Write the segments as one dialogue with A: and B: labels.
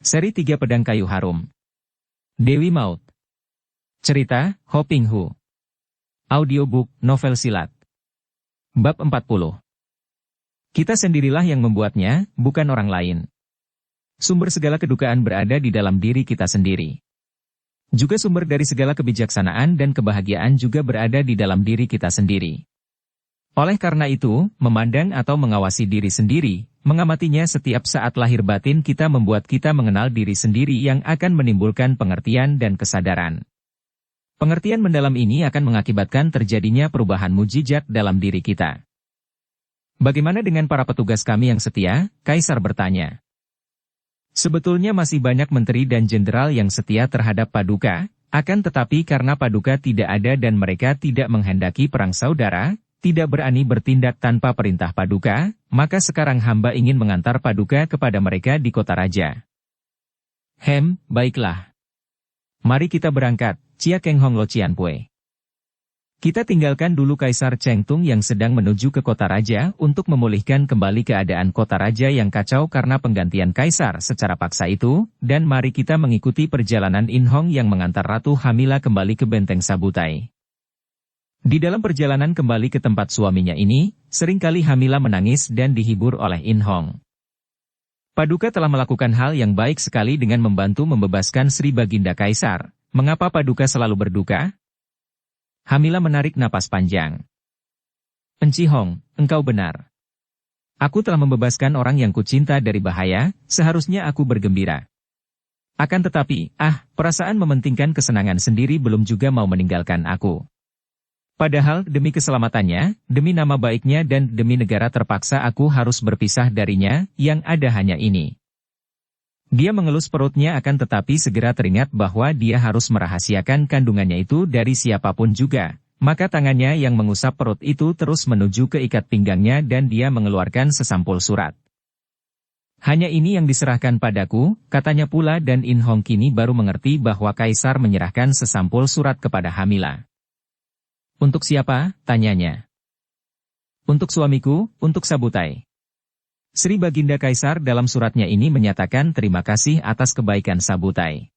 A: Seri 3 Pedang Kayu Harum. Dewi Maut. Cerita, Hoping Hu. Audiobook, novel silat. Bab 40. Kita sendirilah yang membuatnya, bukan orang lain. Sumber segala kedukaan berada di dalam diri kita sendiri. Juga sumber dari segala kebijaksanaan dan kebahagiaan juga berada di dalam diri kita sendiri. Oleh karena itu, memandang atau mengawasi diri sendiri, mengamatinya setiap saat lahir batin kita membuat kita mengenal diri sendiri yang akan menimbulkan pengertian dan kesadaran. Pengertian mendalam ini akan mengakibatkan terjadinya perubahan mujizat dalam diri kita. Bagaimana dengan para petugas kami yang setia? Kaisar bertanya. Sebetulnya masih banyak menteri dan jenderal yang setia terhadap Paduka, akan tetapi karena Paduka tidak ada dan mereka tidak menghendaki perang saudara, tidak berani bertindak tanpa perintah Paduka, maka sekarang hamba ingin mengantar Paduka kepada mereka di kota raja. Baiklah. Mari kita berangkat, Chia Keng Hong Lo Cian Pue. Kita tinggalkan dulu Kaisar Cheng Tung yang sedang menuju ke kota raja untuk memulihkan kembali keadaan kota raja yang kacau karena penggantian kaisar secara paksa itu, dan mari kita mengikuti perjalanan In Hong yang mengantar Ratu Hamila kembali ke benteng Sabutai. Di dalam perjalanan kembali ke tempat suaminya ini, seringkali Hamila menangis dan dihibur oleh In Hong. Paduka telah melakukan hal yang baik sekali dengan membantu membebaskan Sri Baginda Kaisar. Mengapa Paduka selalu berduka? Hamila menarik napas panjang. Enci Hong, engkau benar. Aku telah membebaskan orang yang kucinta dari bahaya, seharusnya aku bergembira. Akan tetapi, perasaan mementingkan kesenangan sendiri belum juga mau meninggalkan aku. Padahal demi keselamatannya, demi nama baiknya dan demi negara terpaksa aku harus berpisah darinya, yang ada hanya ini. Dia mengelus perutnya akan tetapi segera teringat bahwa dia harus merahasiakan kandungannya itu dari siapapun juga, maka tangannya yang mengusap perut itu terus menuju ke ikat pinggangnya dan dia mengeluarkan sesampul surat. Hanya ini yang diserahkan padaku, katanya pula dan In Hong kini baru mengerti bahwa Kaisar menyerahkan sesampul surat kepada Hamila. Untuk siapa? Tanyanya. Untuk suamiku, untuk Sabutai. Sri Baginda Kaisar dalam suratnya ini menyatakan terima kasih atas kebaikan Sabutai.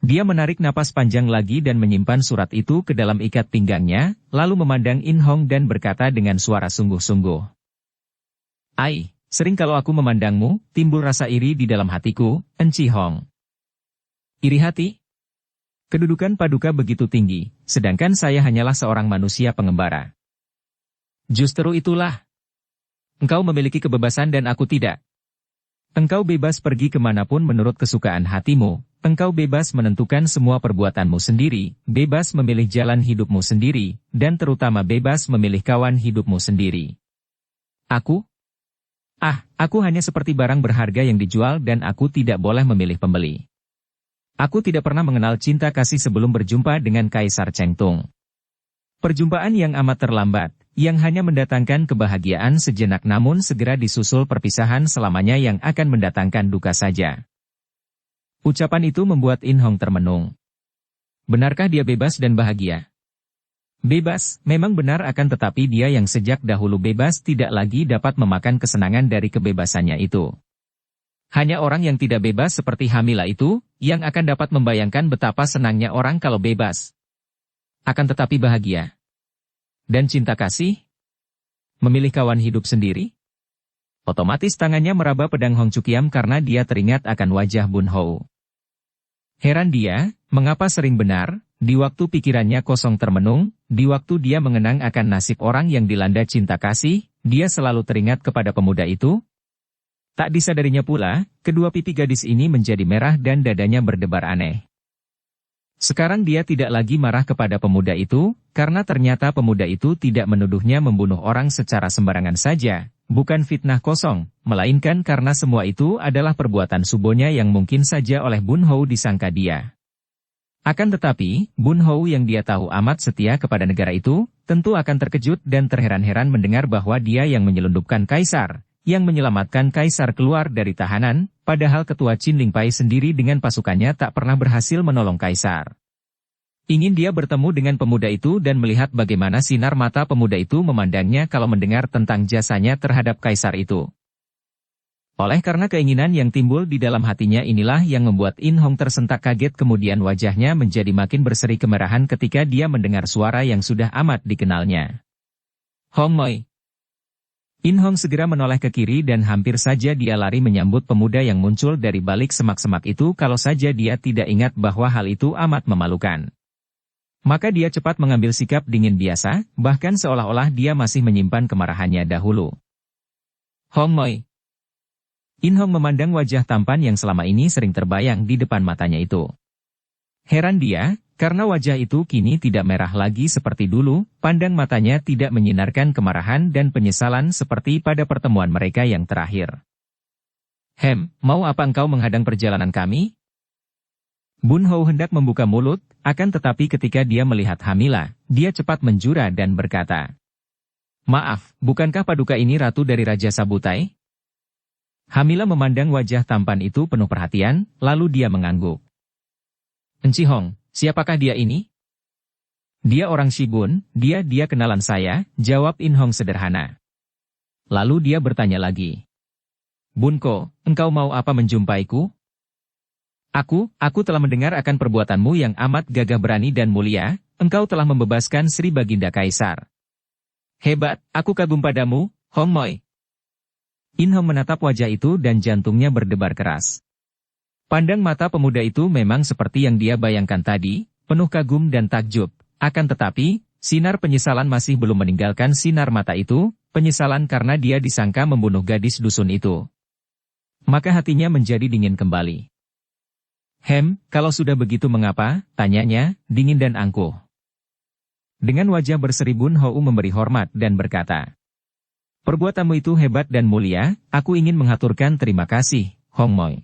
A: Dia menarik napas panjang lagi dan menyimpan surat itu ke dalam ikat pinggangnya, lalu memandang In Hong dan berkata dengan suara sungguh-sungguh. Sering kalau aku memandangmu, timbul rasa iri di dalam hatiku, Enci Hong. Iri hati? Kedudukan Paduka begitu tinggi, sedangkan saya hanyalah seorang manusia pengembara. Justru itulah. Engkau memiliki kebebasan dan aku tidak. Engkau bebas pergi kemanapun menurut kesukaan hatimu, engkau bebas menentukan semua perbuatanmu sendiri, bebas memilih jalan hidupmu sendiri, dan terutama bebas memilih kawan hidupmu sendiri. Aku? Aku hanya seperti barang berharga yang dijual dan aku tidak boleh memilih pembeli. Aku tidak pernah mengenal cinta kasih sebelum berjumpa dengan Kaisar Cheng Tung. Perjumpaan yang amat terlambat, yang hanya mendatangkan kebahagiaan sejenak namun segera disusul perpisahan selamanya yang akan mendatangkan duka saja. Ucapan itu membuat In Hong termenung. Benarkah dia bebas dan bahagia? Bebas, memang benar akan tetapi dia yang sejak dahulu bebas tidak lagi dapat memakan kesenangan dari kebebasannya itu. Hanya orang yang tidak bebas seperti Hamila itu, yang akan dapat membayangkan betapa senangnya orang kalau bebas. Akan tetapi bahagia. Dan cinta kasih? Memilih kawan hidup sendiri? Otomatis tangannya meraba pedang Hong Cukiam karena dia teringat akan wajah Bun Hou. Heran dia, mengapa sering benar, di waktu pikirannya kosong termenung, di waktu dia mengenang akan nasib orang yang dilanda cinta kasih, dia selalu teringat kepada pemuda itu? Tak disadarinya pula, kedua pipi gadis ini menjadi merah dan dadanya berdebar aneh. Sekarang dia tidak lagi marah kepada pemuda itu, karena ternyata pemuda itu tidak menuduhnya membunuh orang secara sembarangan saja, bukan fitnah kosong, melainkan karena semua itu adalah perbuatan subonya yang mungkin saja oleh Bun Hou disangka dia. Akan tetapi, Bun Hou yang dia tahu amat setia kepada negara itu, tentu akan terkejut dan terheran-heran mendengar bahwa dia yang menyelundupkan Kaisar, yang menyelamatkan Kaisar keluar dari tahanan, padahal ketua Qin Ling Pai sendiri dengan pasukannya tak pernah berhasil menolong Kaisar. Ingin dia bertemu dengan pemuda itu dan melihat bagaimana sinar mata pemuda itu memandangnya kalau mendengar tentang jasanya terhadap Kaisar itu. Oleh karena keinginan yang timbul di dalam hatinya inilah yang membuat In Hong tersentak kaget, kemudian wajahnya menjadi makin berseri kemerahan ketika dia mendengar suara yang sudah amat dikenalnya. Hong Moi. In Hong segera menoleh ke kiri dan hampir saja dia lari menyambut pemuda yang muncul dari balik semak-semak itu kalau saja dia tidak ingat bahwa hal itu amat memalukan. Maka dia cepat mengambil sikap dingin biasa, bahkan seolah-olah dia masih menyimpan kemarahannya dahulu. Hong Moi. In Hong memandang wajah tampan yang selama ini sering terbayang di depan matanya itu. Heran dia, karena wajah itu kini tidak merah lagi seperti dulu, pandang matanya tidak menyinarkan kemarahan dan penyesalan seperti pada pertemuan mereka yang terakhir. Mau apa engkau menghadang perjalanan kami? Bun Hou hendak membuka mulut, akan tetapi ketika dia melihat Hamila, dia cepat menjura dan berkata, "Maaf, bukankah Paduka ini ratu dari Raja Sabutai?" Hamila memandang wajah tampan itu penuh perhatian, lalu dia mengangguk. "Enci Hong, siapakah dia ini?" "Dia orang Shibun, dia kenalan saya," jawab In Hong sederhana. Lalu dia bertanya lagi. "Bunko, engkau mau apa menjumpaiku?" Aku telah mendengar akan perbuatanmu yang amat gagah berani dan mulia, engkau telah membebaskan Sri Baginda Kaisar. Hebat, aku kagum padamu, Hong Moi." In Hong menatap wajah itu dan jantungnya berdebar keras. Pandang mata pemuda itu memang seperti yang dia bayangkan tadi, penuh kagum dan takjub, akan tetapi, sinar penyesalan masih belum meninggalkan sinar mata itu, penyesalan karena dia disangka membunuh gadis dusun itu. Maka hatinya menjadi dingin kembali. Kalau sudah begitu mengapa?" tanyanya, dingin dan angkuh. Dengan wajah berseri Bun Hou memberi hormat dan berkata, "Perbuatanmu itu hebat dan mulia, aku ingin menghaturkan terima kasih, Hong Moi.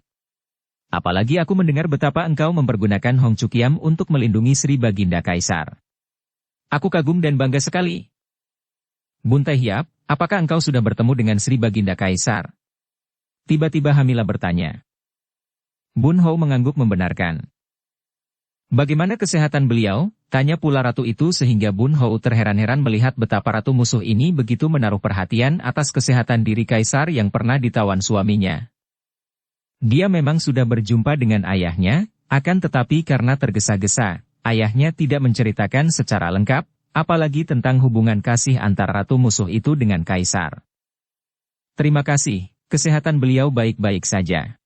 A: Apalagi aku mendengar betapa engkau mempergunakan Hong Cukiam untuk melindungi Sri Baginda Kaisar. Aku kagum dan bangga sekali." "Bun Taehiap, apakah engkau sudah bertemu dengan Sri Baginda Kaisar?" tiba-tiba Hamila bertanya. Bun Hou mengangguk membenarkan. "Bagaimana kesehatan beliau?" tanya pula ratu itu sehingga Bun Hou terheran-heran melihat betapa ratu musuh ini begitu menaruh perhatian atas kesehatan diri kaisar yang pernah ditawan suaminya. Dia memang sudah berjumpa dengan ayahnya, akan tetapi karena tergesa-gesa, ayahnya tidak menceritakan secara lengkap, apalagi tentang hubungan kasih antara ratu musuh itu dengan kaisar. "Terima kasih, kesehatan beliau baik-baik saja."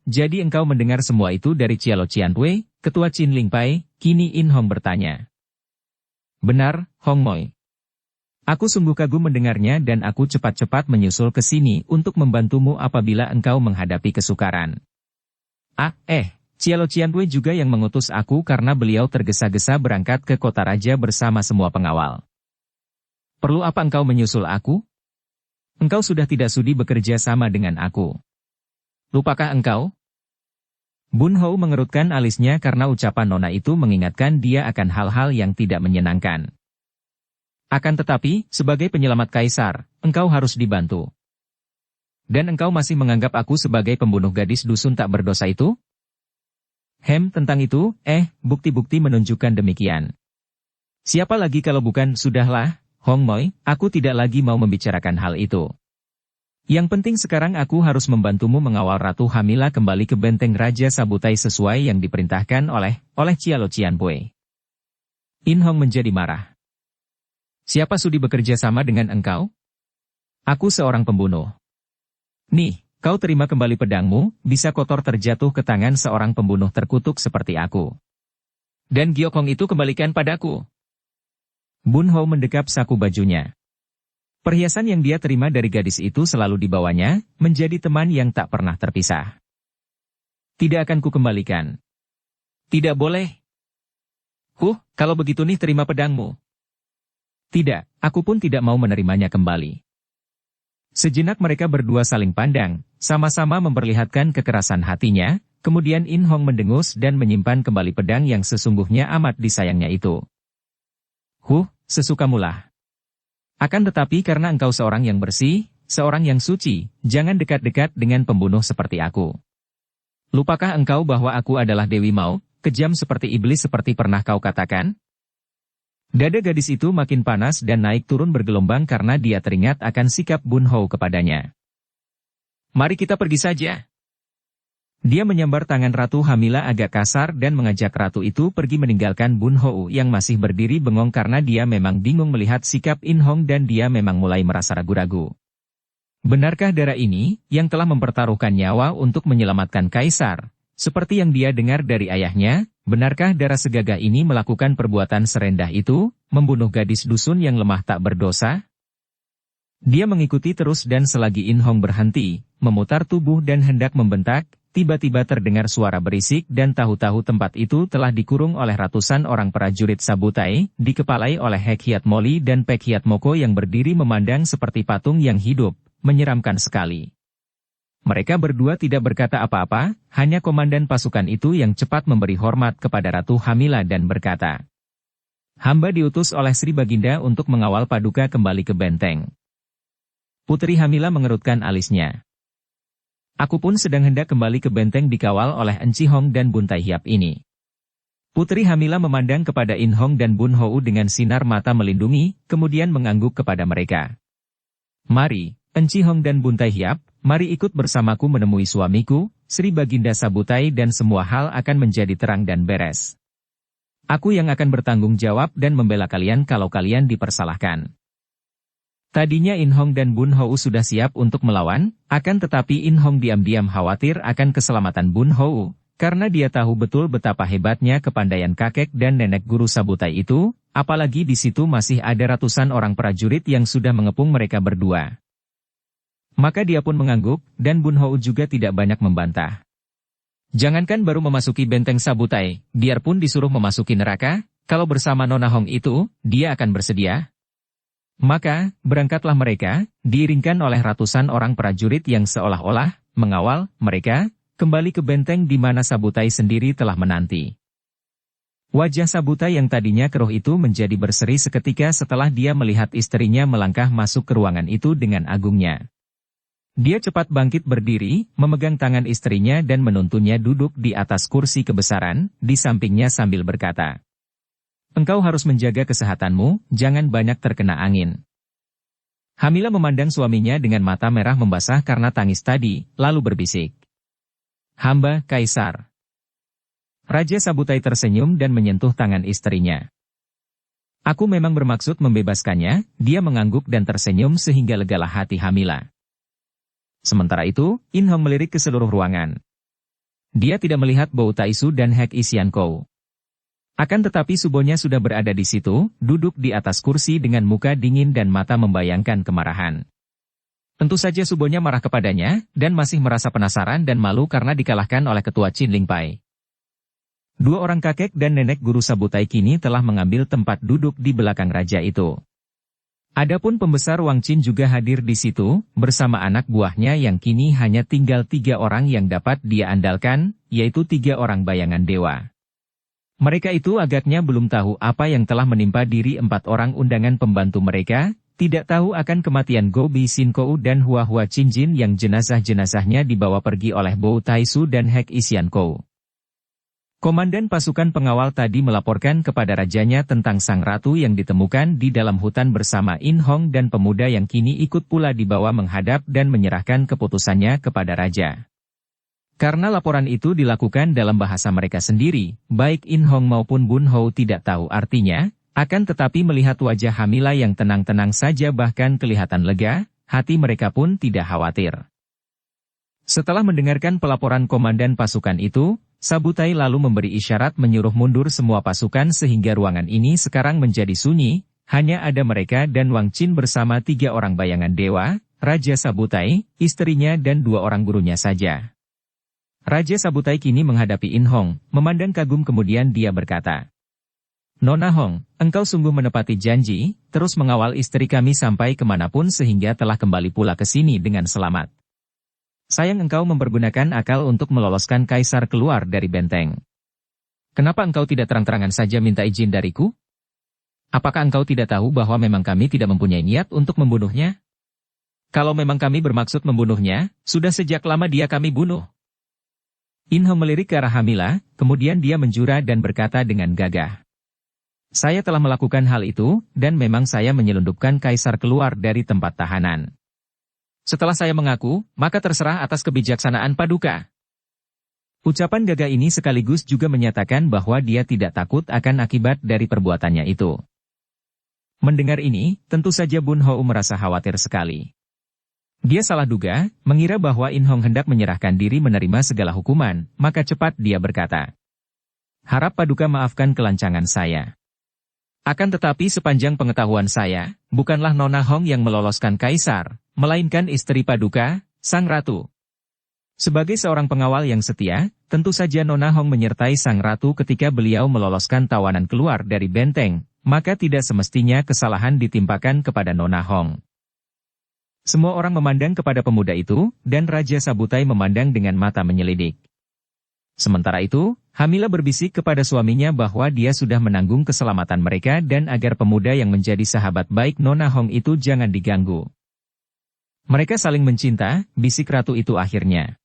A: Jadi engkau mendengar semua itu dari Cialo Cianpui, ketua Chin Ling Pai?" kini In Hong bertanya. "Benar, Hong Moi. Aku sungguh kagum mendengarnya dan aku cepat-cepat menyusul ke sini untuk membantumu apabila engkau menghadapi kesukaran." Cialo Cianpui juga yang mengutus aku karena beliau tergesa-gesa berangkat ke kota raja bersama semua pengawal." "Perlu apa engkau menyusul aku? Engkau sudah tidak sudi bekerja sama dengan aku. Lupakah engkau?" Bun Hou mengerutkan alisnya karena ucapan nona itu mengingatkan dia akan hal-hal yang tidak menyenangkan. "Akan tetapi, sebagai penyelamat kaisar, engkau harus dibantu. Dan engkau masih menganggap aku sebagai pembunuh gadis dusun tak berdosa itu?" Tentang itu, bukti-bukti menunjukkan demikian." "Siapa lagi kalau bukan?" "Sudahlah, Hong Moi, aku tidak lagi mau membicarakan hal itu. Yang penting sekarang aku harus membantumu mengawal Ratu Hamila kembali ke benteng Raja Sabutai sesuai yang diperintahkan oleh Cialo Cianpui." In Hong menjadi marah. "Siapa sudi bekerja sama dengan engkau? Aku seorang pembunuh. Nih, kau terima kembali pedangmu, bisa kotor terjatuh ke tangan seorang pembunuh terkutuk seperti aku. Dan giokong itu kembalikan padaku." Bun Hou mendekap saku bajunya. Perhiasan yang dia terima dari gadis itu selalu dibawanya, menjadi teman yang tak pernah terpisah. "Tidak akan kukembalikan." "Tidak boleh." Kalau begitu nih terima pedangmu." "Tidak, aku pun tidak mau menerimanya kembali." Sejenak mereka berdua saling pandang, sama-sama memperlihatkan kekerasan hatinya, kemudian In Hong mendengus dan menyimpan kembali pedang yang sesungguhnya amat disayangnya itu. Sesukamulah. Akan tetapi karena engkau seorang yang bersih, seorang yang suci, jangan dekat-dekat dengan pembunuh seperti aku. Lupakah engkau bahwa aku adalah Dewi Mao, kejam seperti iblis seperti pernah kau katakan?" Dada gadis itu makin panas dan naik turun bergelombang karena dia teringat akan sikap Bun Hou kepadanya. Mari kita pergi saja. Dia menyambar tangan Ratu Hamila agak kasar dan mengajak ratu itu pergi meninggalkan Bun Hou yang masih berdiri bengong karena dia memang bingung melihat sikap In Hong dan dia memang mulai merasa ragu-ragu. Benarkah darah ini, yang telah mempertaruhkan nyawa untuk menyelamatkan Kaisar? Seperti yang dia dengar dari ayahnya, benarkah darah segagah ini melakukan perbuatan serendah itu, membunuh gadis dusun yang lemah tak berdosa? Dia mengikuti terus dan selagi In Hong berhenti, memutar tubuh dan hendak membentak, tiba-tiba terdengar suara berisik dan tahu-tahu tempat itu telah dikurung oleh ratusan orang prajurit Sabutai, dikepalai oleh Hek Hiat Moli dan Pek Hiat Moko yang berdiri memandang seperti patung yang hidup, menyeramkan sekali. Mereka berdua tidak berkata apa-apa, hanya komandan pasukan itu yang cepat memberi hormat kepada Ratu Hamila dan berkata, "Hamba diutus oleh Sri Baginda untuk mengawal Paduka kembali ke benteng." Putri Hamila mengerutkan alisnya. Aku pun sedang hendak kembali ke benteng dikawal oleh Enci Hong dan Bun Tai Hiap ini. Putri Hamila memandang kepada In Hong dan Bun Hou dengan sinar mata melindungi, kemudian mengangguk kepada mereka. Mari, Enci Hong dan Bun Tai Hiap, mari ikut bersamaku menemui suamiku, Sri Baginda Sabutai dan semua hal akan menjadi terang dan beres. Aku yang akan bertanggung jawab dan membela kalian kalau kalian dipersalahkan. Tadinya In Hong dan Bun Hou sudah siap untuk melawan, akan tetapi In Hong diam-diam khawatir akan keselamatan Bun Hou, karena dia tahu betul betapa hebatnya kepandaian kakek dan nenek guru Sabutai itu, apalagi di situ masih ada ratusan orang prajurit yang sudah mengepung mereka berdua. Maka dia pun mengangguk, dan Bun Hou juga tidak banyak membantah. Jangankan baru memasuki benteng Sabutai, biarpun disuruh memasuki neraka, kalau bersama Nona Hong itu, dia akan bersedia. Maka, berangkatlah mereka, diiringkan oleh ratusan orang prajurit yang seolah-olah mengawal mereka, kembali ke benteng di mana Sabutai sendiri telah menanti. Wajah Sabutai yang tadinya keruh itu menjadi berseri seketika setelah dia melihat istrinya melangkah masuk ke ruangan itu dengan agungnya. Dia cepat bangkit berdiri, memegang tangan istrinya dan menuntunnya duduk di atas kursi kebesaran, di sampingnya sambil berkata, "Engkau harus menjaga kesehatanmu, jangan banyak terkena angin." Hamila memandang suaminya dengan mata merah membasah karena tangis tadi, lalu berbisik, "Hamba, Kaisar." Raja Sabutai tersenyum dan menyentuh tangan istrinya. "Aku memang bermaksud membebaskannya," dia mengangguk dan tersenyum sehingga legalah hati Hamila. Sementara itu, In Hong melirik ke seluruh ruangan. Dia tidak melihat Bo Taisu dan Hek Isian Kou. Akan tetapi subonya sudah berada di situ, duduk di atas kursi dengan muka dingin dan mata membayangkan kemarahan. Tentu saja subonya marah kepadanya, dan masih merasa penasaran dan malu karena dikalahkan oleh ketua Chin Ling Pai. Dua orang kakek dan nenek guru Sabutai kini telah mengambil tempat duduk di belakang raja itu. Adapun pembesar Wang Qin juga hadir di situ, bersama anak buahnya yang kini hanya tinggal 3 orang yang dapat dia andalkan, yaitu 3 orang bayangan dewa. Mereka itu agaknya belum tahu apa yang telah menimpa diri 4 orang undangan pembantu mereka, tidak tahu akan kematian Go Bi Sin Kou dan Hua Hua Chin Jin yang jenazah-jenazahnya dibawa pergi oleh Bo Taisu dan Hek Isian Kou. Komandan pasukan pengawal tadi melaporkan kepada rajanya tentang sang ratu yang ditemukan di dalam hutan bersama In Hong dan pemuda yang kini ikut pula dibawa menghadap dan menyerahkan keputusannya kepada raja. Karena laporan itu dilakukan dalam bahasa mereka sendiri, baik In Hong maupun Bun Hou tidak tahu artinya, akan tetapi melihat wajah Hamila yang tenang-tenang saja bahkan kelihatan lega, hati mereka pun tidak khawatir. Setelah mendengarkan pelaporan komandan pasukan itu, Sabutai lalu memberi isyarat menyuruh mundur semua pasukan sehingga ruangan ini sekarang menjadi sunyi, hanya ada mereka dan Wang Qin bersama 3 orang bayangan dewa, Raja Sabutai, istrinya dan 2 orang gurunya saja. Raja Sabutai kini menghadapi In Hong, memandang kagum kemudian dia berkata, "Nona Hong, engkau sungguh menepati janji, terus mengawal istri kami sampai kemanapun sehingga telah kembali pula ke sini dengan selamat. Sayang engkau mempergunakan akal untuk meloloskan Kaisar keluar dari benteng. Kenapa engkau tidak terang-terangan saja minta izin dariku? Apakah engkau tidak tahu bahwa memang kami tidak mempunyai niat untuk membunuhnya? Kalau memang kami bermaksud membunuhnya, sudah sejak lama dia kami bunuh." In Hong melirik ke arah Hamila, kemudian dia menjura dan berkata dengan gagah, "Saya telah melakukan hal itu, dan memang saya menyelundupkan Kaisar keluar dari tempat tahanan. Setelah saya mengaku, maka terserah atas kebijaksanaan Paduka. Ucapan gagah ini sekaligus juga menyatakan bahwa dia tidak takut akan akibat dari perbuatannya itu. Mendengar ini, tentu saja Bun Hou merasa khawatir sekali. Dia salah duga, mengira bahwa In Hong hendak menyerahkan diri menerima segala hukuman, maka cepat dia berkata, "Harap Paduka maafkan kelancangan saya. Akan tetapi sepanjang pengetahuan saya, bukanlah Nona Hong yang meloloskan Kaisar, melainkan istri Paduka, Sang Ratu. Sebagai seorang pengawal yang setia, tentu saja Nona Hong menyertai Sang Ratu ketika beliau meloloskan tawanan keluar dari benteng, maka tidak semestinya kesalahan ditimpakan kepada Nona Hong." Semua orang memandang kepada pemuda itu, dan Raja Sabutai memandang dengan mata menyelidik. Sementara itu, Hamila berbisik kepada suaminya bahwa dia sudah menanggung keselamatan mereka dan agar pemuda yang menjadi sahabat baik Nona Hong itu jangan diganggu. Mereka saling mencinta, bisik ratu itu akhirnya.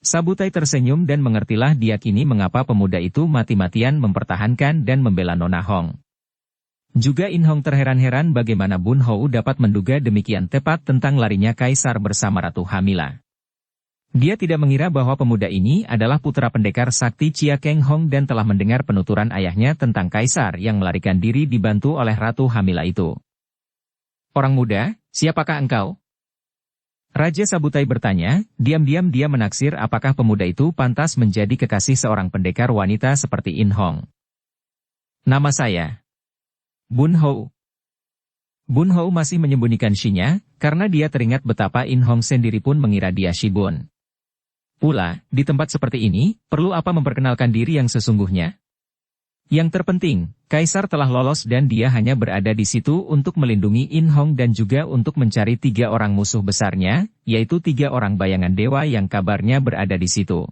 A: Sabutai tersenyum dan mengertilah dia kini mengapa pemuda itu mati-matian mempertahankan dan membela Nona Hong. Juga In Hong terheran-heran bagaimana Bun Hou dapat menduga demikian tepat tentang larinya Kaisar bersama Ratu Hamila. Dia tidak mengira bahwa pemuda ini adalah putra pendekar sakti Chia Keng Hong dan telah mendengar penuturan ayahnya tentang Kaisar yang melarikan diri dibantu oleh Ratu Hamila itu. "Orang muda, siapakah engkau?" Raja Sabutai bertanya, diam-diam dia menaksir apakah pemuda itu pantas menjadi kekasih seorang pendekar wanita seperti In Hong. "Nama saya Bun Hou." Bun Hou masih menyembunyikan Shi-nya, karena dia teringat betapa In Hong sendiri pun mengira dia Shi Bun. Pula, di tempat seperti ini, perlu apa memperkenalkan diri yang sesungguhnya? Yang terpenting, Kaisar telah lolos dan dia hanya berada di situ untuk melindungi In Hong dan juga untuk mencari 3 orang musuh besarnya, yaitu 3 orang bayangan dewa yang kabarnya berada di situ.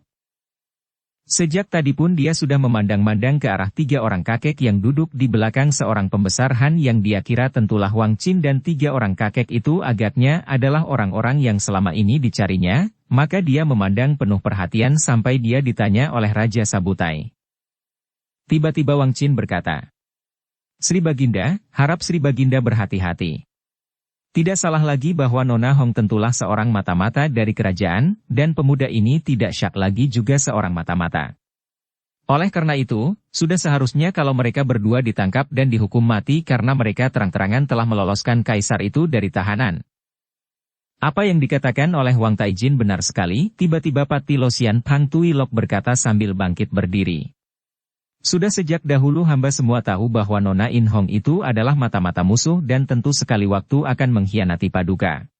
A: Sejak tadi pun dia sudah memandang-mandang ke arah 3 orang kakek yang duduk di belakang seorang pembesar Han yang dia kira tentulah Wang Qin dan 3 orang kakek itu agaknya adalah orang-orang yang selama ini dicarinya, maka dia memandang penuh perhatian sampai dia ditanya oleh Raja Sabutai. Tiba-tiba Wang Qin berkata, "Sri Baginda, harap Sri Baginda berhati-hati. Tidak salah lagi bahwa Nona Hong tentulah seorang mata-mata dari kerajaan, dan pemuda ini tidak syak lagi juga seorang mata-mata. Oleh karena itu, sudah seharusnya kalau mereka berdua ditangkap dan dihukum mati karena mereka terang-terangan telah meloloskan Kaisar itu dari tahanan." "Apa yang dikatakan oleh Wang Taijin benar sekali," tiba-tiba Pati Losian Pang Tui Lok berkata sambil bangkit berdiri. "Sudah sejak dahulu hamba semua tahu bahwa Nona In Hong itu adalah mata-mata musuh dan tentu sekali waktu akan mengkhianati Paduka.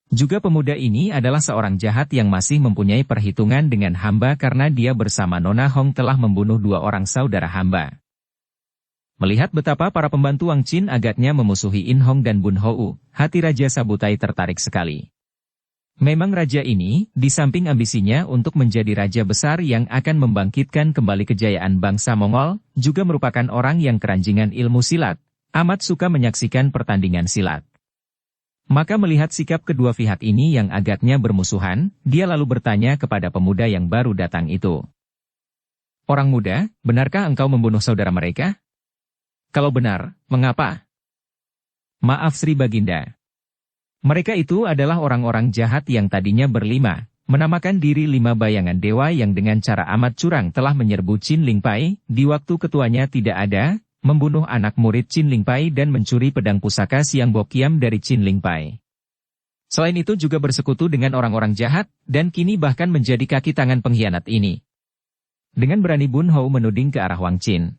A: Juga pemuda ini adalah seorang jahat yang masih mempunyai perhitungan dengan hamba karena dia bersama Nona Hong telah membunuh 2 orang saudara hamba." Melihat betapa para pembantu Wang Qin agaknya memusuhi In Hong dan Bun Hou, hati Raja Sabutai tertarik sekali. Memang raja ini, di samping ambisinya untuk menjadi raja besar yang akan membangkitkan kembali kejayaan bangsa Mongol, juga merupakan orang yang keranjingan ilmu silat, amat suka menyaksikan pertandingan silat. Maka melihat sikap kedua pihak ini yang agaknya bermusuhan, dia lalu bertanya kepada pemuda yang baru datang itu. "Orang muda, benarkah engkau membunuh saudara mereka? Kalau benar, mengapa?" "Maaf Sri Baginda. Mereka itu adalah orang-orang jahat yang tadinya berlima, menamakan diri 5 bayangan dewa yang dengan cara amat curang telah menyerbu Qin Lingpai, di waktu ketuanya tidak ada, membunuh anak murid Qin Lingpai dan mencuri pedang pusaka Siang Bokiam dari Qin Lingpai. Selain itu juga bersekutu dengan orang-orang jahat, dan kini bahkan menjadi kaki tangan pengkhianat ini." Dengan berani Bun Hou menuding ke arah Wang Qin.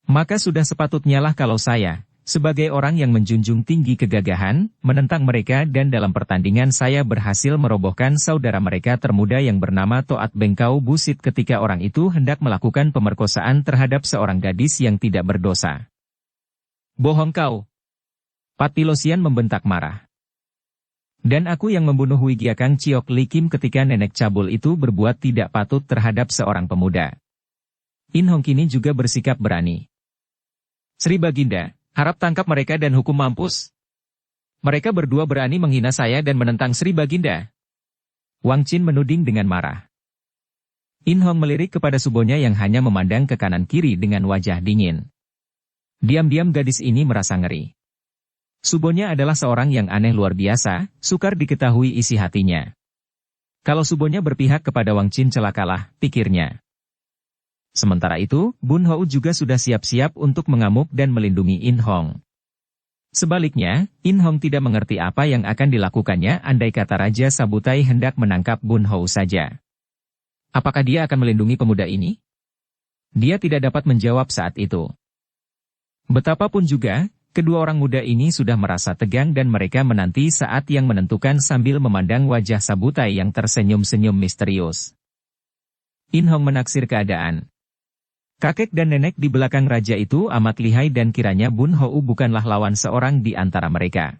A: "Maka sudah sepatutnya lah kalau saya, sebagai orang yang menjunjung tinggi kegagahan, menentang mereka dan dalam pertandingan saya berhasil merobohkan saudara mereka termuda yang bernama Toat Bengkau Busit ketika orang itu hendak melakukan pemerkosaan terhadap seorang gadis yang tidak berdosa." "Bohong kau!" Pati Losian membentak marah. "Dan aku yang membunuh Wigiakang Ciok Li Kim ketika nenek cabul itu berbuat tidak patut terhadap seorang pemuda." In Hong kini juga bersikap berani. "Sri Baginda, harap tangkap mereka dan hukum mampus. Mereka berdua berani menghina saya dan menentang Sri Baginda." Wang Qin menuding dengan marah. In Hong melirik kepada subonya yang hanya memandang ke kanan kiri dengan wajah dingin. Diam-diam gadis ini merasa ngeri. Subonya adalah seorang yang aneh luar biasa, sukar diketahui isi hatinya. Kalau Subonya berpihak kepada Wang Qin celakalah, pikirnya. Sementara itu, Bun Hou juga sudah siap-siap untuk mengamuk dan melindungi In Hong. Sebaliknya, In Hong tidak mengerti apa yang akan dilakukannya andai kata Raja Sabutai hendak menangkap Bun Hou saja. Apakah dia akan melindungi pemuda ini? Dia tidak dapat menjawab saat itu. Betapapun juga, kedua orang muda ini sudah merasa tegang dan mereka menanti saat yang menentukan sambil memandang wajah Sabutai yang tersenyum-senyum misterius. In Hong menaksir keadaan. Kakek dan nenek di belakang raja itu amat lihai dan kiranya Bun Hou bukanlah lawan seorang di antara mereka.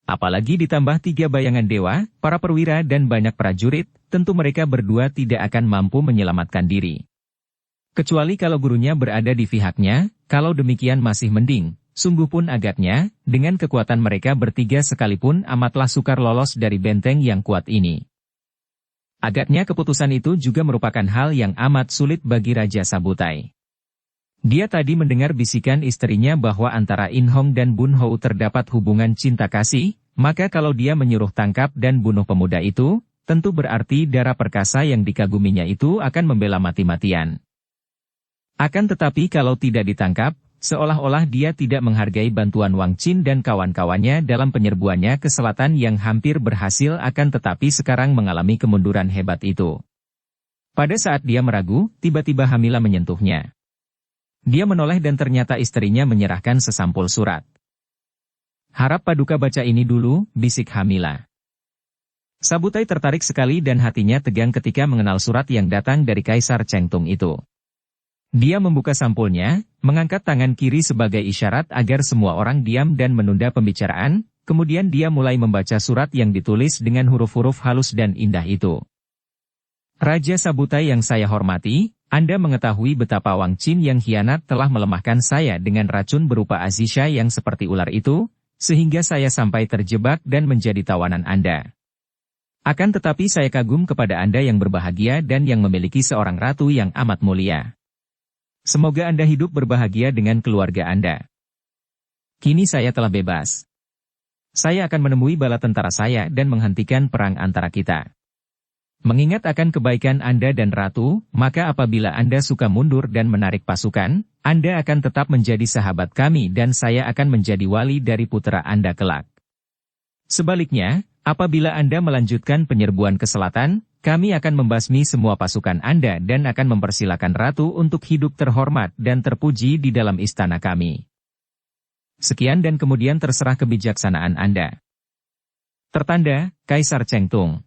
A: Apalagi ditambah 3 bayangan dewa, para perwira dan banyak prajurit, tentu mereka berdua tidak akan mampu menyelamatkan diri. Kecuali kalau gurunya berada di pihaknya, kalau demikian masih mending. Sungguh pun agaknya, dengan kekuatan mereka bertiga sekalipun amatlah sukar lolos dari benteng yang kuat ini. Agaknya keputusan itu juga merupakan hal yang amat sulit bagi Raja Sabutai. Dia tadi mendengar bisikan istrinya bahwa antara In Hong dan Bun Hou terdapat hubungan cinta kasih, maka kalau dia menyuruh tangkap dan bunuh pemuda itu, tentu berarti darah perkasa yang dikaguminya itu akan membela mati-matian. Akan tetapi kalau tidak ditangkap, seolah-olah dia tidak menghargai bantuan Wang Qin dan kawan-kawannya dalam penyerbuannya ke selatan yang hampir berhasil akan tetapi sekarang mengalami kemunduran hebat itu. Pada saat dia meragu, tiba-tiba Hamila menyentuhnya. Dia menoleh dan ternyata istrinya menyerahkan sesampul surat. "Harap Paduka baca ini dulu," bisik Hamila. Sabutai tertarik sekali dan hatinya tegang ketika mengenal surat yang datang dari Kaisar Chengtung itu. Dia membuka sampulnya, mengangkat tangan kiri sebagai isyarat agar semua orang diam dan menunda pembicaraan, kemudian dia mulai membaca surat yang ditulis dengan huruf-huruf halus dan indah itu. "Raja Sabutai yang saya hormati, Anda mengetahui betapa Wang Qin yang hianat telah melemahkan saya dengan racun berupa azisha yang seperti ular itu, sehingga saya sampai terjebak dan menjadi tawanan Anda. Akan tetapi saya kagum kepada Anda yang berbahagia dan yang memiliki seorang ratu yang amat mulia. Semoga Anda hidup berbahagia dengan keluarga Anda. Kini saya telah bebas. Saya akan menemui bala tentara saya dan menghentikan perang antara kita. Mengingat akan kebaikan Anda dan Ratu, maka apabila Anda suka mundur dan menarik pasukan, Anda akan tetap menjadi sahabat kami dan saya akan menjadi wali dari putra Anda kelak. Sebaliknya, apabila Anda melanjutkan penyerbuan ke selatan, kami akan membasmi semua pasukan Anda dan akan mempersilakan Ratu untuk hidup terhormat dan terpuji di dalam istana kami. Sekian dan kemudian terserah kebijaksanaan Anda. Tertanda, Kaisar Chengtung."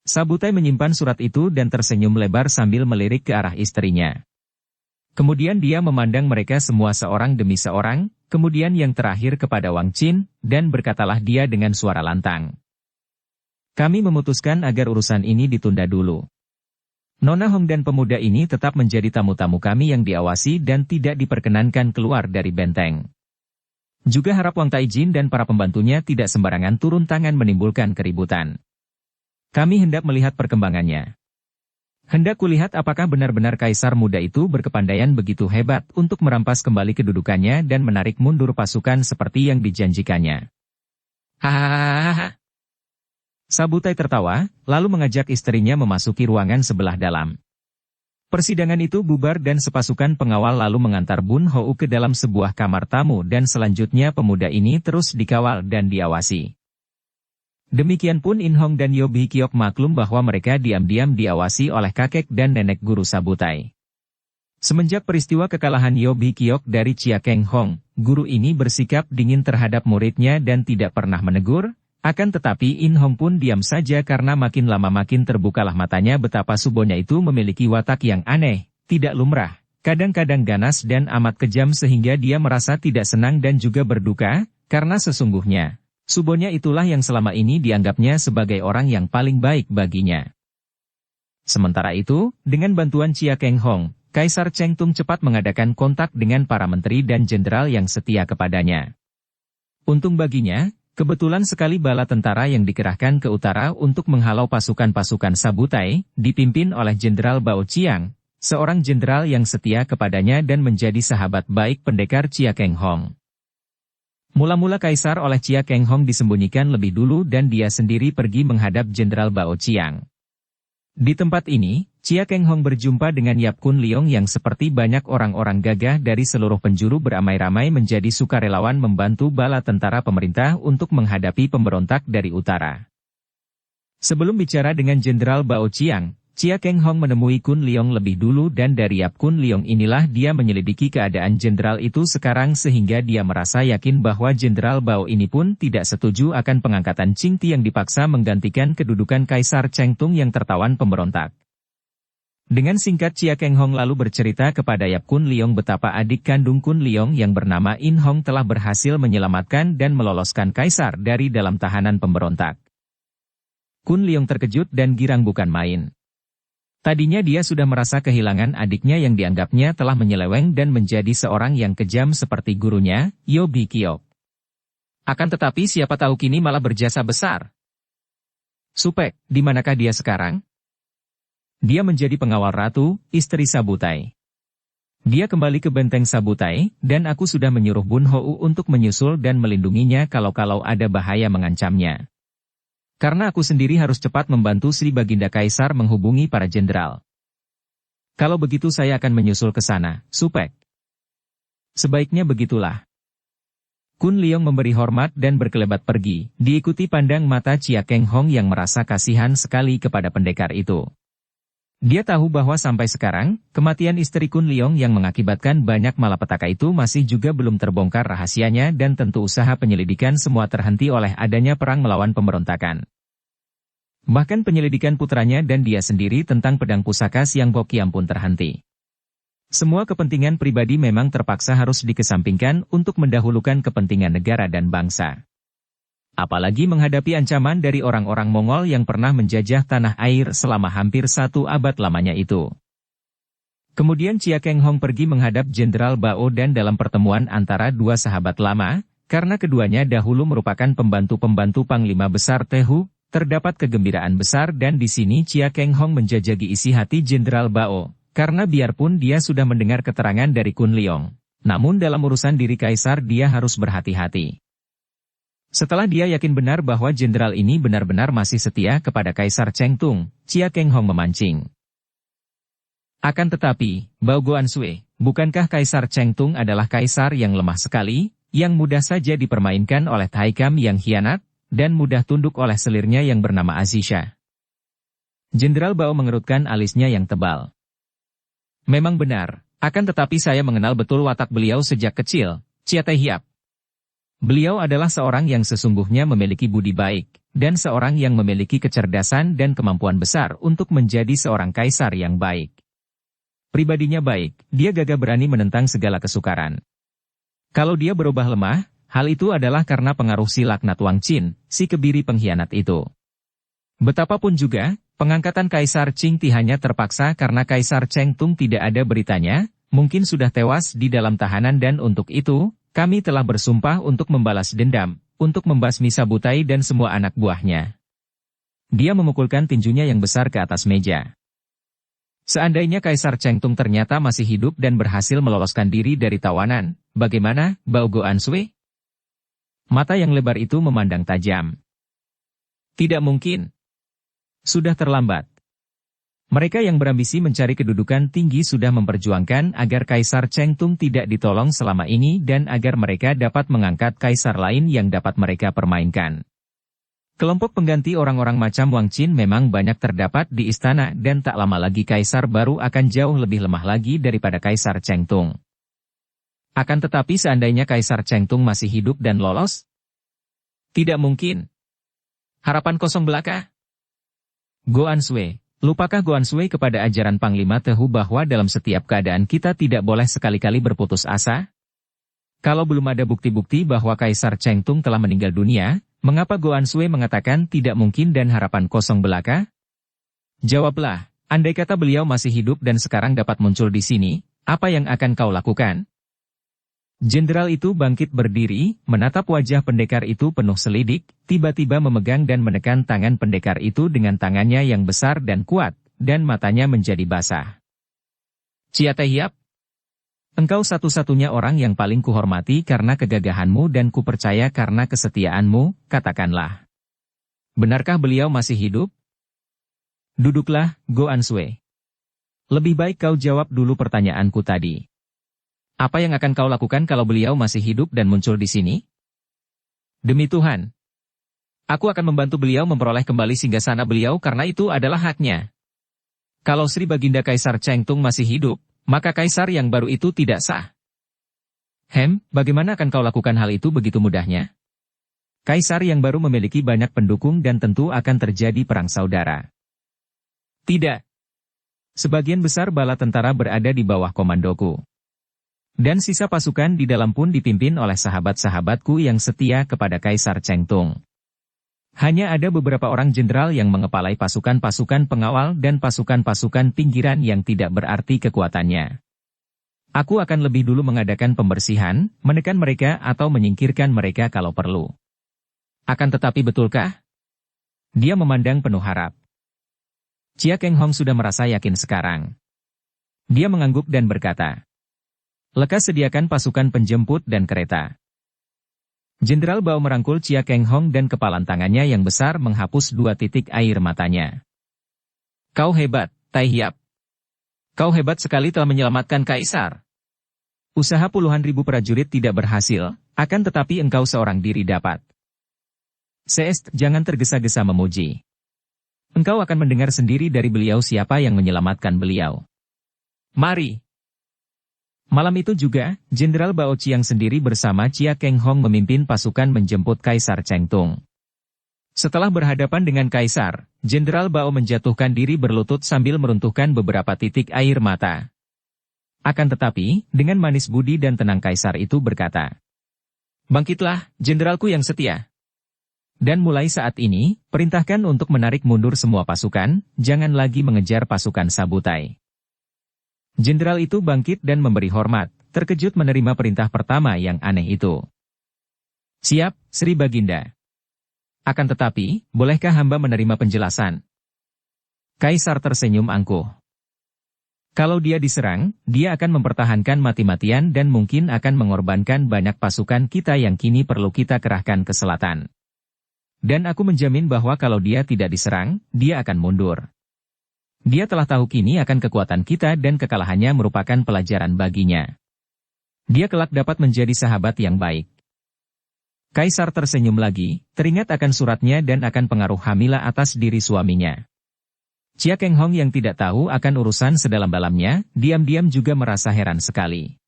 A: Sabutai menyimpan surat itu dan tersenyum lebar sambil melirik ke arah istrinya. Kemudian dia memandang mereka semua seorang demi seorang, kemudian yang terakhir kepada Wang Qin, dan berkatalah dia dengan suara lantang. "Kami memutuskan agar urusan ini ditunda dulu. Nona Hong dan pemuda ini tetap menjadi tamu-tamu kami yang diawasi dan tidak diperkenankan keluar dari benteng. Juga harap Wang Taijin dan para pembantunya tidak sembarangan turun tangan menimbulkan keributan. Kami hendak melihat perkembangannya. Hendak kulihat apakah benar-benar kaisar muda itu berkepandaian begitu hebat untuk merampas kembali kedudukannya dan menarik mundur pasukan seperti yang dijanjikannya." "Hahaha." Sabutai tertawa, lalu mengajak istrinya memasuki ruangan sebelah dalam. Persidangan itu bubar dan sepasukan pengawal lalu mengantar Bun Hou ke dalam sebuah kamar tamu dan selanjutnya pemuda ini terus dikawal dan diawasi. Demikian pun In Hong dan Yo Bhi Kiok maklum bahwa mereka diam-diam diawasi oleh kakek dan nenek guru Sabutai. Semenjak peristiwa kekalahan Yo Bhi Kiok dari Chia Keng Hong, guru ini bersikap dingin terhadap muridnya dan tidak pernah menegur. Akan tetapi In Hong pun diam saja karena makin lama makin terbukalah matanya betapa Subonya itu memiliki watak yang aneh, tidak lumrah, kadang-kadang ganas dan amat kejam sehingga dia merasa tidak senang dan juga berduka, karena sesungguhnya, Subonya itulah yang selama ini dianggapnya sebagai orang yang paling baik baginya. Sementara itu, dengan bantuan Chia Keng Hong, Kaisar Chengtung cepat mengadakan kontak dengan para menteri dan jenderal yang setia kepadanya. Untung baginya, kebetulan sekali bala tentara yang dikerahkan ke utara untuk menghalau pasukan-pasukan Sabutai, dipimpin oleh Jenderal Bao Chiang, seorang jenderal yang setia kepadanya dan menjadi sahabat baik pendekar Chia Keng Hong. Mula-mula Kaisar oleh Chia Keng Hong disembunyikan lebih dulu dan dia sendiri pergi menghadap Jenderal Bao Chiang. Di tempat ini, Chia Keng Hong berjumpa dengan Yap Kun Leong yang seperti banyak orang-orang gagah dari seluruh penjuru beramai-ramai menjadi sukarelawan membantu bala tentara pemerintah untuk menghadapi pemberontak dari utara. Sebelum bicara dengan Jenderal Bao Chiang, Chia Keng Hong menemui Kun Leong lebih dulu dan dari Yap Kun Leong inilah dia menyelidiki keadaan jenderal itu sekarang sehingga dia merasa yakin bahwa Jenderal Bao ini pun tidak setuju akan pengangkatan Ching Ti yang dipaksa menggantikan kedudukan Kaisar Cheng Tung yang tertawan pemberontak. Dengan singkat Chia Keng Hong lalu bercerita kepada Yap Kun Leong betapa adik kandung Kun Leong yang bernama In Hong telah berhasil menyelamatkan dan meloloskan Kaisar dari dalam tahanan pemberontak. Kun Leong terkejut dan girang bukan main. Tadinya dia sudah merasa kehilangan adiknya yang dianggapnya telah menyeleweng dan menjadi seorang yang kejam seperti gurunya, Yo Bi Kiok. Akan tetapi siapa tahu kini malah berjasa besar. Supek, di manakah dia sekarang? Dia menjadi pengawal ratu, istri Sabutai. Dia kembali ke benteng Sabutai, dan aku sudah menyuruh Bun Hou untuk menyusul dan melindunginya kalau ada bahaya mengancamnya. Karena aku sendiri harus cepat membantu Sri Baginda Kaisar menghubungi para jenderal. Kalau begitu saya akan menyusul ke sana, Supek. Sebaiknya begitulah. Kun Leong memberi hormat dan berkelebat pergi, diikuti pandang mata Chia Keng Hong yang merasa kasihan sekali kepada pendekar itu. Dia tahu bahwa sampai sekarang, kematian istri Kun Leong yang mengakibatkan banyak malapetaka itu masih juga belum terbongkar rahasianya dan tentu usaha penyelidikan semua terhenti oleh adanya perang melawan pemberontakan. Bahkan penyelidikan putranya dan dia sendiri tentang pedang pusaka Siang Bokiam pun terhenti. Semua kepentingan pribadi memang terpaksa harus dikesampingkan untuk mendahulukan kepentingan negara dan bangsa. Apalagi menghadapi ancaman dari orang-orang Mongol yang pernah menjajah tanah air selama hampir 1 abad lamanya itu. Kemudian Chia Keng Hong pergi menghadap Jenderal Bao dan dalam pertemuan antara dua sahabat lama, karena keduanya dahulu merupakan pembantu-pembantu Panglima Besar Tehu, terdapat kegembiraan besar dan di sini Chia Keng Hong menjajaki isi hati Jenderal Bao, karena biarpun dia sudah mendengar keterangan dari Kun Leong, namun dalam urusan diri Kaisar dia harus berhati-hati. Setelah dia yakin benar bahwa jenderal ini benar-benar masih setia kepada Kaisar Cheng Tung, Chia Keng Hong memancing. Akan tetapi, Bao Guanshui, bukankah Kaisar Cheng Tung adalah kaisar yang lemah sekali, yang mudah saja dipermainkan oleh Taikam yang hianat, dan mudah tunduk oleh selirnya yang bernama Azisha? Jenderal Bao mengerutkan alisnya yang tebal. Memang benar, akan tetapi saya mengenal betul watak beliau sejak kecil, Chia Tai Hiap. Beliau adalah seorang yang sesungguhnya memiliki budi baik, dan seorang yang memiliki kecerdasan dan kemampuan besar untuk menjadi seorang kaisar yang baik. Pribadinya baik, dia gagah berani menentang segala kesukaran. Kalau dia berubah lemah, hal itu adalah karena pengaruh si laknat Wang Qin, si kebiri pengkhianat itu. Betapapun juga, pengangkatan Kaisar Ching Ti hanya terpaksa karena Kaisar Cheng Tung tidak ada beritanya, mungkin sudah tewas di dalam tahanan dan untuk itu, kami telah bersumpah untuk membalas dendam, untuk membasmi Sabutai dan semua anak buahnya. Dia memukulkan tinjunya yang besar ke atas meja. Seandainya Kaisar Cheng Tung ternyata masih hidup dan berhasil meloloskan diri dari tawanan, bagaimana, Bao Guanshui? Mata yang lebar itu memandang tajam. Tidak mungkin. Sudah terlambat. Mereka yang berambisi mencari kedudukan tinggi sudah memperjuangkan agar Kaisar Cheng Tung tidak ditolong selama ini dan agar mereka dapat mengangkat kaisar lain yang dapat mereka permainkan. Kelompok pengganti orang-orang macam Wang Qin memang banyak terdapat di istana dan tak lama lagi kaisar baru akan jauh lebih lemah lagi daripada Kaisar Cheng Tung. Akan tetapi seandainya Kaisar Cheng Tung masih hidup dan lolos? Tidak mungkin. Harapan kosong belaka? Guanshui, lupakah Guanshui kepada ajaran Panglima Tehu bahwa dalam setiap keadaan kita tidak boleh sekali-kali berputus asa? Kalau belum ada bukti-bukti bahwa Kaisar Cheng Tung telah meninggal dunia, mengapa Guanshui mengatakan tidak mungkin dan harapan kosong belaka? Jawablah, andai kata beliau masih hidup dan sekarang dapat muncul di sini, apa yang akan kau lakukan? Jenderal itu bangkit berdiri, menatap wajah pendekar itu penuh selidik, tiba-tiba memegang dan menekan tangan pendekar itu dengan tangannya yang besar dan kuat, dan matanya menjadi basah. Chia Tai Hiap? Engkau satu-satunya orang yang paling kuhormati karena kegagahanmu dan kupercaya karena kesetiaanmu, katakanlah. Benarkah beliau masih hidup? Duduklah, Go Ansue. Lebih baik kau jawab dulu pertanyaanku tadi. Apa yang akan kau lakukan kalau beliau masih hidup dan muncul di sini? Demi Tuhan. Aku akan membantu beliau memperoleh kembali singgasana beliau karena itu adalah haknya. Kalau Sri Baginda Kaisar Chengtung masih hidup, maka kaisar yang baru itu tidak sah. Bagaimana akan kau lakukan hal itu begitu mudahnya? Kaisar yang baru memiliki banyak pendukung dan tentu akan terjadi perang saudara. Tidak. Sebagian besar bala tentara berada di bawah komandoku. Dan sisa pasukan di dalam pun dipimpin oleh sahabat-sahabatku yang setia kepada Kaisar Chengtung. Hanya ada beberapa orang jenderal yang mengepalai pasukan-pasukan pengawal dan pasukan-pasukan pinggiran yang tidak berarti kekuatannya. Aku akan lebih dulu mengadakan pembersihan, menekan mereka atau menyingkirkan mereka kalau perlu. Akan tetapi betulkah? Dia memandang penuh harap. Chia Keng Hong sudah merasa yakin sekarang. Dia mengangguk dan berkata, "Lekas sediakan pasukan penjemput dan kereta." Jenderal Bao merangkul Chia Keng Hong dan kepalan tangannya yang besar menghapus 2 titik air matanya. "Kau hebat, Tai Hiap. Kau hebat sekali telah menyelamatkan Kaisar. Usaha puluhan ribu prajurit tidak berhasil, akan tetapi engkau seorang diri dapat. Jangan tergesa-gesa memuji. Engkau akan mendengar sendiri dari beliau siapa yang menyelamatkan beliau. Mari." Malam itu juga, Jenderal Bao Chiang sendiri bersama Chia Keng Hong memimpin pasukan menjemput Kaisar Chengtung. Setelah berhadapan dengan Kaisar, Jenderal Bao menjatuhkan diri berlutut sambil meruntuhkan beberapa titik air mata. Akan tetapi, dengan manis budi dan tenang Kaisar itu berkata, "Bangkitlah, jenderalku yang setia. Dan mulai saat ini, perintahkan untuk menarik mundur semua pasukan, jangan lagi mengejar pasukan Sabutai." Jenderal itu bangkit dan memberi hormat, terkejut menerima perintah pertama yang aneh itu. "Siap, Sri Baginda. Akan tetapi, bolehkah hamba menerima penjelasan?" Kaisar tersenyum angkuh. Kalau dia diserang, dia akan mempertahankan mati-matian dan mungkin akan mengorbankan banyak pasukan kita yang kini perlu kita kerahkan ke selatan. Dan aku menjamin bahwa kalau dia tidak diserang, dia akan mundur. Dia telah tahu kini akan kekuatan kita dan kekalahannya merupakan pelajaran baginya. Dia kelak dapat menjadi sahabat yang baik. Kaisar tersenyum lagi, teringat akan suratnya dan akan pengaruh Hamila atas diri suaminya. Chia Keng Hong yang tidak tahu akan urusan sedalam-dalamnya, diam-diam juga merasa heran sekali.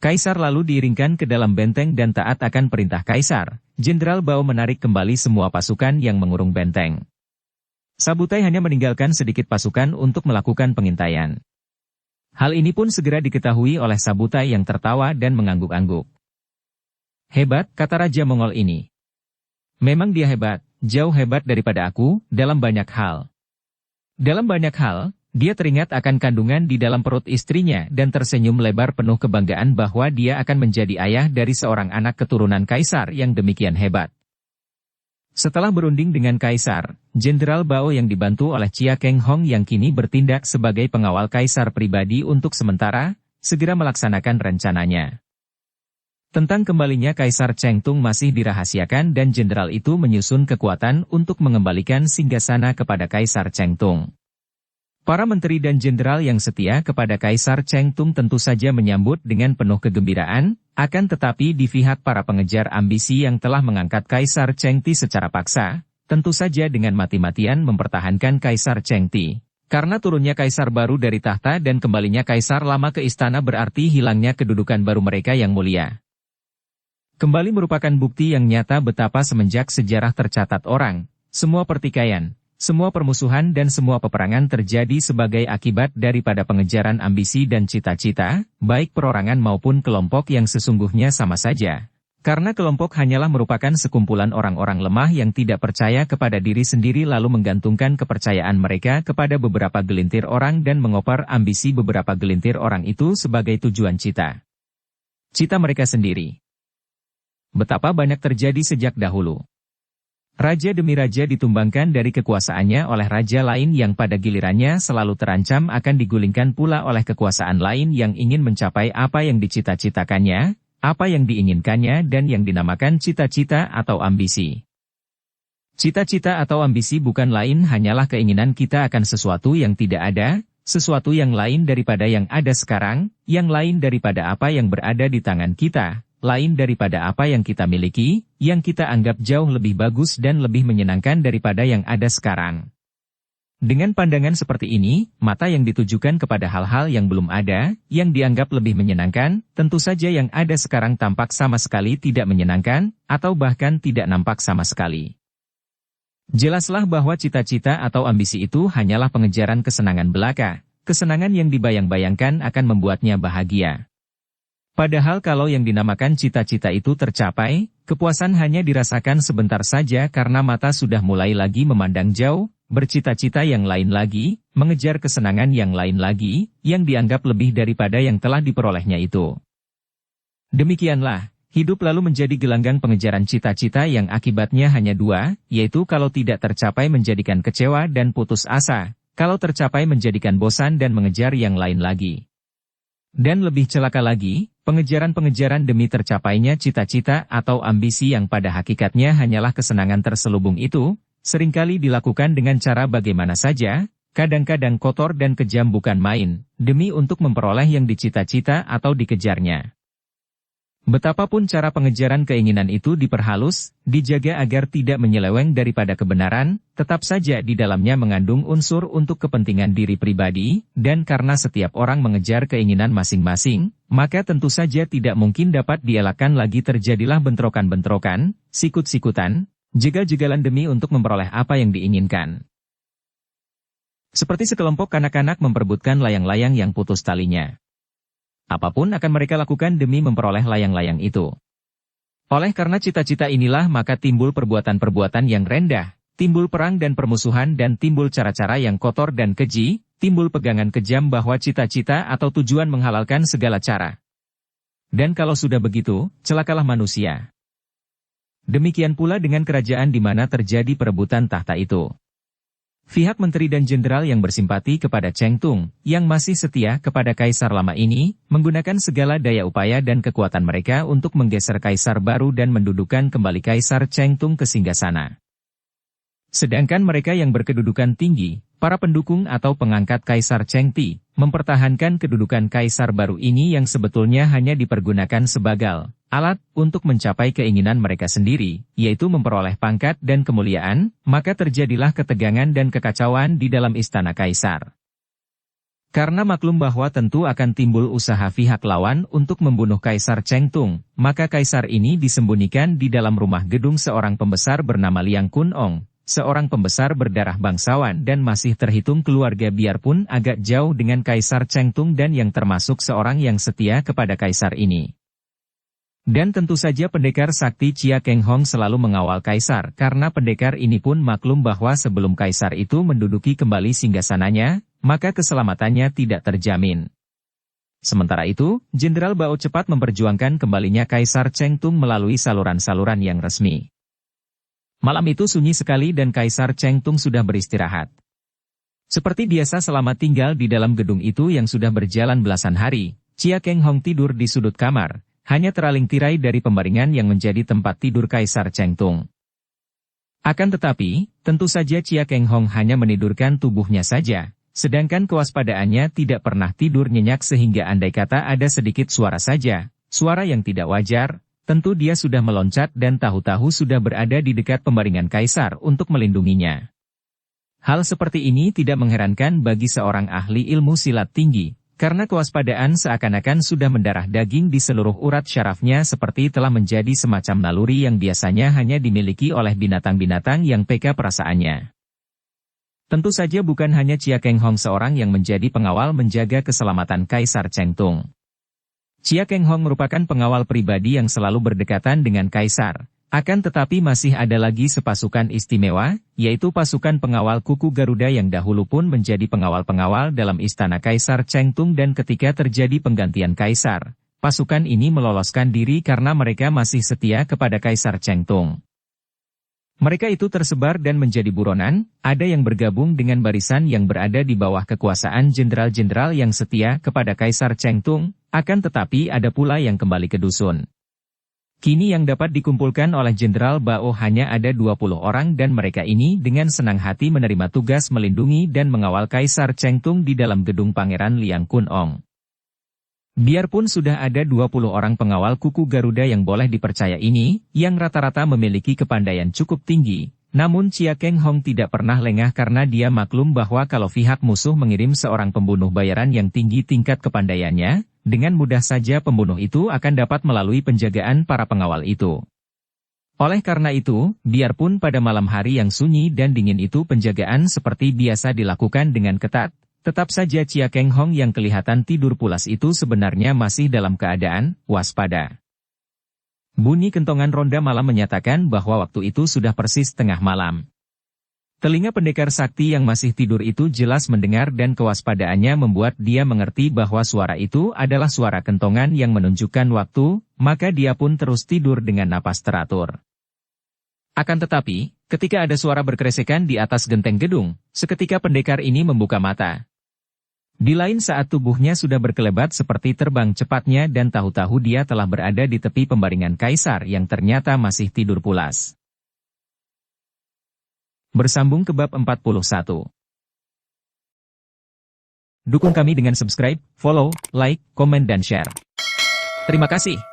A: Kaisar lalu diiringkan ke dalam benteng dan taat akan perintah Kaisar, Jenderal Bao menarik kembali semua pasukan yang mengurung benteng. Sabutai hanya meninggalkan sedikit pasukan untuk melakukan pengintaian. Hal ini pun segera diketahui oleh Sabutai yang tertawa dan mengangguk-angguk. "Hebat," kata Raja Mongol ini. "Memang dia hebat, jauh hebat daripada aku, dalam banyak hal. Dalam banyak hal, dia teringat akan kandungan di dalam perut istrinya dan tersenyum lebar penuh kebanggaan bahwa dia akan menjadi ayah dari seorang anak keturunan Kaisar yang demikian hebat." Setelah berunding dengan Kaisar, Jenderal Bao yang dibantu oleh Chia Keng Hong yang kini bertindak sebagai pengawal Kaisar pribadi untuk sementara, segera melaksanakan rencananya. Tentang kembalinya Kaisar Chengtung masih dirahasiakan dan jenderal itu menyusun kekuatan untuk mengembalikan singgasana kepada Kaisar Chengtung. Para menteri dan jenderal yang setia kepada Kaisar Chengtung tentu saja menyambut dengan penuh kegembiraan, akan tetapi di pihak para pengejar ambisi yang telah mengangkat Kaisar Chengti secara paksa, tentu saja dengan mati-matian mempertahankan Kaisar Chengti. Karena turunnya Kaisar baru dari tahta dan kembalinya Kaisar lama ke istana berarti hilangnya kedudukan baru mereka yang mulia. Kembali merupakan bukti yang nyata betapa semenjak sejarah tercatat orang, semua pertikaian, semua permusuhan dan semua peperangan terjadi sebagai akibat daripada pengejaran ambisi dan cita-cita, baik perorangan maupun kelompok yang sesungguhnya sama saja. Karena kelompok hanyalah merupakan sekumpulan orang-orang lemah yang tidak percaya kepada diri sendiri lalu menggantungkan kepercayaan mereka kepada beberapa gelintir orang dan mengoper ambisi beberapa gelintir orang itu sebagai tujuan cita mereka sendiri. Betapa banyak terjadi sejak dahulu. Raja demi raja ditumbangkan dari kekuasaannya oleh raja lain yang pada gilirannya selalu terancam akan digulingkan pula oleh kekuasaan lain yang ingin mencapai apa yang dicita-citakannya, apa yang diinginkannya dan yang dinamakan cita-cita atau ambisi. Cita-cita atau ambisi bukan lain hanyalah keinginan kita akan sesuatu yang tidak ada, sesuatu yang lain daripada yang ada sekarang, yang lain daripada apa yang berada di tangan kita, lain daripada apa yang kita miliki, yang kita anggap jauh lebih bagus dan lebih menyenangkan daripada yang ada sekarang. Dengan pandangan seperti ini, mata yang ditujukan kepada hal-hal yang belum ada, yang dianggap lebih menyenangkan, tentu saja yang ada sekarang tampak sama sekali tidak menyenangkan, atau bahkan tidak nampak sama sekali. Jelaslah bahwa cita-cita atau ambisi itu hanyalah pengejaran kesenangan belaka, kesenangan yang dibayang-bayangkan akan membuatnya bahagia. Padahal kalau yang dinamakan cita-cita itu tercapai, kepuasan hanya dirasakan sebentar saja karena mata sudah mulai lagi memandang jauh, bercita-cita yang lain lagi, mengejar kesenangan yang lain lagi, yang dianggap lebih daripada yang telah diperolehnya itu. Demikianlah, hidup lalu menjadi gelanggang pengejaran cita-cita yang akibatnya hanya dua, yaitu kalau tidak tercapai menjadikan kecewa dan putus asa, kalau tercapai menjadikan bosan dan mengejar yang lain lagi. Dan lebih celaka lagi, pengejaran-pengejaran demi tercapainya cita-cita atau ambisi yang pada hakikatnya hanyalah kesenangan terselubung itu, seringkali dilakukan dengan cara bagaimana saja, kadang-kadang kotor dan kejam bukan main, demi untuk memperoleh yang dicita-cita atau dikejarnya. Betapapun cara pengejaran keinginan itu diperhalus, dijaga agar tidak menyeleweng daripada kebenaran, tetap saja di dalamnya mengandung unsur untuk kepentingan diri pribadi, dan karena setiap orang mengejar keinginan masing-masing, maka tentu saja tidak mungkin dapat dielakkan lagi terjadilah bentrokan-bentrokan, sikut-sikutan, jegal-jegalan demi untuk memperoleh apa yang diinginkan. Seperti sekelompok kanak-kanak memperebutkan layang-layang yang putus talinya. Apapun akan mereka lakukan demi memperoleh layang-layang itu. Oleh karena cita-cita inilah maka timbul perbuatan-perbuatan yang rendah, timbul perang dan permusuhan dan timbul cara-cara yang kotor dan keji, timbul pegangan kejam bahwa cita-cita atau tujuan menghalalkan segala cara. Dan kalau sudah begitu, celakalah manusia. Demikian pula dengan kerajaan di mana terjadi perebutan tahta itu. Pihak menteri dan jenderal yang bersimpati kepada Cheng Tung, yang masih setia kepada kaisar lama ini, menggunakan segala daya upaya dan kekuatan mereka untuk menggeser kaisar baru dan mendudukkan kembali kaisar Cheng Tung ke singgasana. Sedangkan mereka yang berkedudukan tinggi, para pendukung atau pengangkat kaisar Cheng Ti, mempertahankan kedudukan kaisar baru ini yang sebetulnya hanya dipergunakan sebagai alat untuk mencapai keinginan mereka sendiri, yaitu memperoleh pangkat dan kemuliaan, maka terjadilah ketegangan dan kekacauan di dalam istana kaisar. Karena maklum bahwa tentu akan timbul usaha pihak lawan untuk membunuh kaisar Cheng Tung, maka kaisar ini disembunyikan di dalam rumah gedung seorang pembesar bernama Liang Kun Ong, seorang pembesar berdarah bangsawan dan masih terhitung keluarga biarpun agak jauh dengan kaisar Cheng Tung dan yang termasuk seorang yang setia kepada kaisar ini. Dan tentu saja pendekar sakti Chia Keng Hong selalu mengawal kaisar karena pendekar ini pun maklum bahwa sebelum kaisar itu menduduki kembali singgasananya, maka keselamatannya tidak terjamin. Sementara itu, Jenderal Bao cepat memperjuangkan kembalinya kaisar Cheng Tung melalui saluran-saluran yang resmi. Malam itu sunyi sekali dan kaisar Cheng Tung sudah beristirahat. Seperti biasa selama tinggal di dalam gedung itu yang sudah berjalan belasan hari, Chia Keng Hong tidur di sudut kamar, hanya teraling tirai dari pembaringan yang menjadi tempat tidur kaisar Cheng Tung. Akan tetapi, tentu saja Chia Keng Hong hanya menidurkan tubuhnya saja, sedangkan kewaspadaannya tidak pernah tidur nyenyak sehingga andai kata ada sedikit suara saja, suara yang tidak wajar, tentu dia sudah meloncat dan tahu-tahu sudah berada di dekat pembaringan kaisar untuk melindunginya. Hal seperti ini tidak mengherankan bagi seorang ahli ilmu silat tinggi, karena kewaspadaan seakan-akan sudah mendarah daging di seluruh urat syarafnya seperti telah menjadi semacam naluri yang biasanya hanya dimiliki oleh binatang-binatang yang peka perasaannya. Tentu saja bukan hanya Chia Keng Hong seorang yang menjadi pengawal menjaga keselamatan Kaisar Cheng Tung. Chia Keng Hong merupakan pengawal pribadi yang selalu berdekatan dengan Kaisar. Akan tetapi masih ada lagi sepasukan istimewa, yaitu pasukan pengawal kuku Garuda yang dahulu pun menjadi pengawal-pengawal dalam istana Kaisar Cheng Tung dan ketika terjadi penggantian Kaisar, pasukan ini meloloskan diri karena mereka masih setia kepada Kaisar Cheng Tung. Mereka itu tersebar dan menjadi buronan, ada yang bergabung dengan barisan yang berada di bawah kekuasaan jenderal-jenderal yang setia kepada Kaisar Cheng Tung, akan tetapi ada pula yang kembali ke dusun. Kini yang dapat dikumpulkan oleh Jenderal Bao hanya ada 20 orang dan mereka ini dengan senang hati menerima tugas melindungi dan mengawal Kaisar Cheng Tung di dalam gedung Pangeran Liang Kun Ong. Biarpun sudah ada 20 orang pengawal kuku Garuda yang boleh dipercaya ini, yang rata-rata memiliki kepandaian cukup tinggi, namun Chia Keng Hong tidak pernah lengah karena dia maklum bahwa kalau pihak musuh mengirim seorang pembunuh bayaran yang tinggi tingkat kepandaiannya, dengan mudah saja pembunuh itu akan dapat melalui penjagaan para pengawal itu. Oleh karena itu, biarpun pada malam hari yang sunyi dan dingin itu penjagaan seperti biasa dilakukan dengan ketat, tetap saja Chia Keng Hong yang kelihatan tidur pulas itu sebenarnya masih dalam keadaan waspada. Bunyi kentongan ronda malam menyatakan bahwa waktu itu sudah persis tengah malam. Telinga pendekar sakti yang masih tidur itu jelas mendengar dan kewaspadaannya membuat dia mengerti bahwa suara itu adalah suara kentongan yang menunjukkan waktu, maka dia pun terus tidur dengan napas teratur. Akan tetapi, ketika ada suara berkeresekan di atas genteng gedung, seketika pendekar ini membuka mata. Di lain saat tubuhnya sudah berkelebat seperti terbang cepatnya dan tahu-tahu dia telah berada di tepi pembaringan kaisar yang ternyata masih tidur pulas. Bersambung ke bab 41. Dukung kami dengan subscribe, follow, like, komen dan share. Terima kasih.